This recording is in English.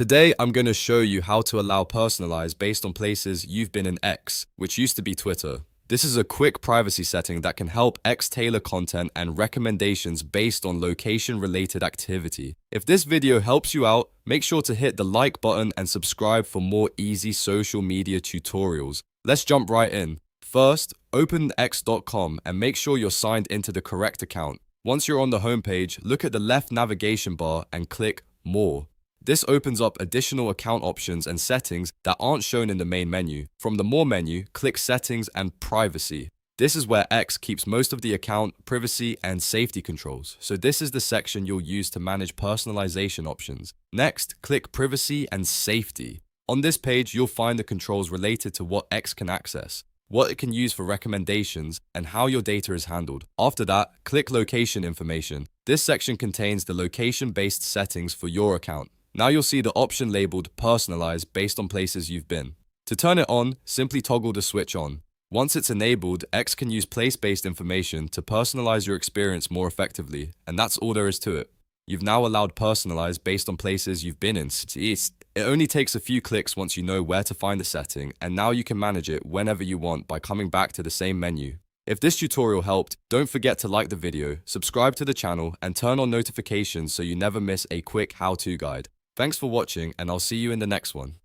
Today, I'm going to show you how to allow Personalize based on places you've been in X, which used to be Twitter. This is a quick privacy setting that can help X tailor content and recommendations based on location-related activity. If this video helps you out, make sure to hit the like button and subscribe for more easy social media tutorials. Let's jump right in. First, open x.com and make sure you're signed into the correct account. Once you're on the homepage, look at the left navigation bar and click More. This opens up additional account options and settings that aren't shown in the main menu. From the More menu, click Settings and Privacy. This is where X keeps most of the account, privacy, and safety controls. So this is the section you'll use to manage personalization options. Next, click Privacy and Safety. On this page, you'll find the controls related to what X can access, what it can use for recommendations, and how your data is handled. After that, click Location Information. This section contains the location-based settings for your account. Now you'll see the option labeled Personalize based on places you've been. To turn it on, simply toggle the switch on. Once it's enabled, X can use place-based information to personalize your experience more effectively, and that's all there is to it. You've now allowed Personalize based on places you've been in. It only takes a few clicks once you know where to find the setting, and now you can manage it whenever you want by coming back to the same menu. If this tutorial helped, don't forget to like the video, subscribe to the channel, and turn on notifications so you never miss a quick how-to guide. Thanks for watching, and I'll see you in the next one.